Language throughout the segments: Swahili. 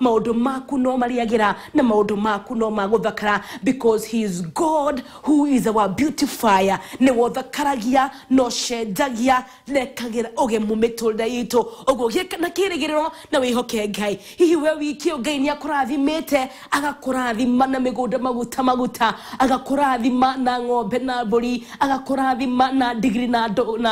maundu maku no mariagira na maundu maku no maguthakara because he is God who is our beautifier ne wothakaragia no shendagia lekagira oge mumetulda yito ogo gikana kirigiriro na wihoke Ngai hihi we wiki Ngai ni akurathimete agakurathima na migunda maguta agakurathima na ng'ombe na mburi agakurathima na digiri na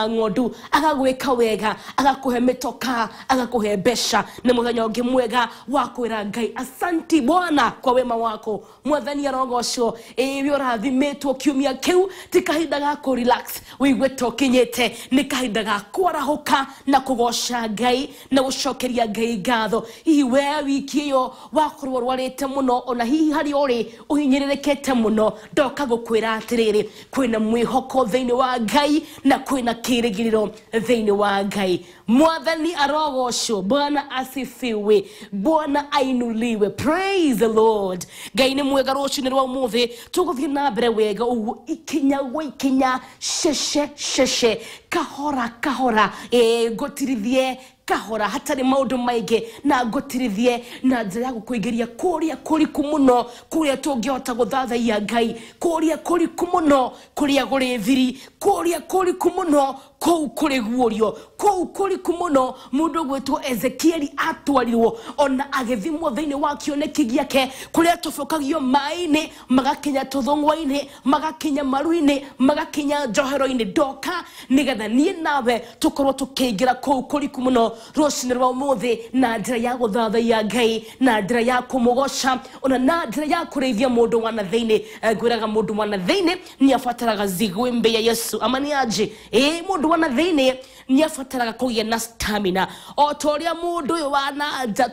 ng'ondu agagwika wega agakuhe mitoka agakuhe besha na muthenya ungi mwega wakwira Ngai asanti Bwana kwa wema wako mwathani arogocwo ewe urathimetwo kiumia kiu tikahinda ga ku relax wigwe tokinyete ni kahinda ga kwarahuka na kugoca Ngai na gucokeria Ngai ngatho hihi we wiki yo wakorwo rwarite muno ona hihi hari uri uhinyiririkete muno ndoka gukwira atiriri kwina mwihoko thiini wa Ngai na kwina kirigiriro thiini wa Ngai mwathani arogocwo Bwana asifiwe Bwana ainuliwe praise the Lord Ngai ni mwega rucini rwa umuthi tuguthie na mbere wega ugu ikinya sheshe kahora gotirithie kahora hatari maundu maige na gotirithie na njira ya gukuigeria kuria kuriku muno kuria tungihota guthathaia Ngai kuria kuriku muno kuria guri thiri kuria kuriku muno kou kuri guorio kou kuriku muno mundu gwetwo Ezekieli atwarirwo ona agithimwo thiini wa kioneki giake kuria tufukagio maini magakinya tuthongwa-ini magakinya maru-ini magakinya njohero-ini ndoka nigetha nie nawe tukorwo tukiingira kou kuriku muno rucini rwa umuthi na njira ya guthathaia Ngai na njira ya kumugoca ona na njira ya kurithia mundu wana thiini gwiraga mundu wana thiini ni afataraga zigwimbe ya Yesu amani aje mundu wana thiini ni afataraga kugia na stamina o toria mundu uyu wana nja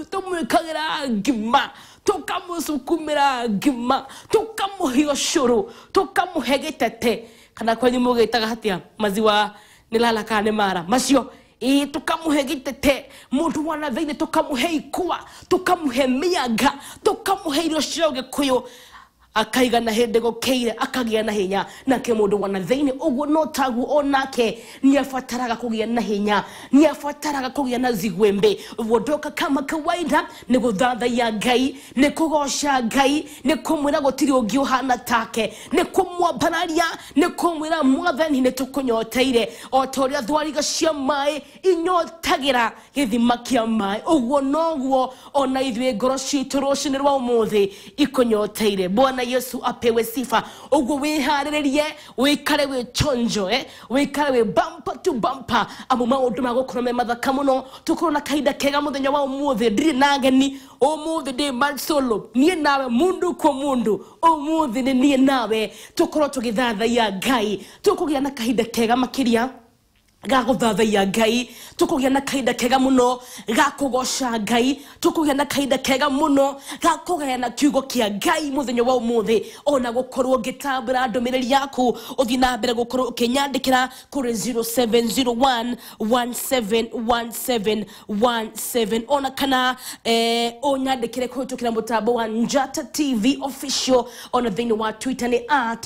tumwikagira ngima tukamusukumira ngima tukamuhe ucuru tukamuhe gitete kana kwenyu mugitaga hatia maziwa nilala kane mara macio tukamuhe gitete mundu wana thiini tukamuhe ikwa tukamuhe mianga tukamuhe irio cia Gikuyu akaiga na hindi gukeire akagia na hinya nake mundu wana thiini uguo no tagu onake ni afataraga kugia na hinya ni afataraga kugia na zigwembe wodoka kama kawaida ni guthathaia Ngai ni kugoca Ngai ni kumwira gutiri ungi uhana take ni kumwambararia ni kumwira mwathani ni tukunyoteire o toria thwariga cia mai inyotagira githima kia mai uguo noguo ona ithwe ngoro citu rucini rwa umuthi ikunyoteire Bwana Yesu apewe sifa uguo wiharirie wikare we chonjo wikare we bumper to bumper amu maundu magukoro me mathaka muno tukoro na kaida kega muthenya wa umuthi ndiri nageni umuthi ndi man solo nie nawe mundu kwa mundu umuthi ni nie nawe tukoro tugithathaia Ngai tukugia na kaida kega makiria ga guthathaia Ngai tukugia na kaida kega muno ga kugoca Ngai tukugia na kaida kega muno ga kugaya na kiugo kia Ngai muthenya wa umuthi ona gukorwo ngitambura ndumiriri yaku uthi na mbere gukorwo ukinyandikira kuri 0701171717 ona kana onyandikire kuhitukira mutambo wa Njata TV official ona thiini wa Twitter ni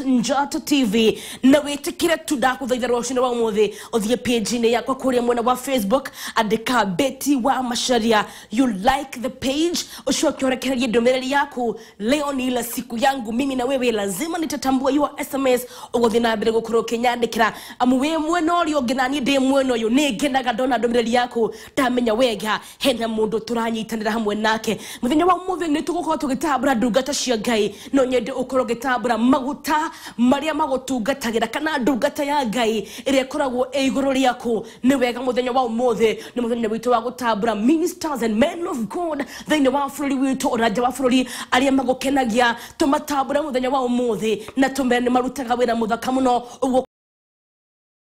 @Njata TV na witikire tudakuthaitha rucini wa umuthi uthie page ni yakwa kuria mwena wa Facebook andika Betty wa Macharia you like the page ushoke orekererie ndumiriri yaku leo ni ila siku yangu mimi na wewe lazima nitatambua your SMS ugothi na mbere gukorwo kinyandikira amu we mwena uri onginani ndi mwena uyu ni ngenaga ndona ndumiriri yaku ndamenya wega hena mundu turanyitanira hamwe nake muthenya wa umuthi ni tugukorwo tugitambura ndungata cia Ngai no nyende ukorwo gitambura maguta maria magutungatagira kana ndungata ya Ngai iria koragwo iguru riaku ni wega muthenya wa umuthi ni muthenya witu wa gutambura ministers and men of God thiini wa bururi witu ona nja wa bururi aria magukenagia tumatambura muthenya wa umuthi na tumene marutaga wira muthaka muno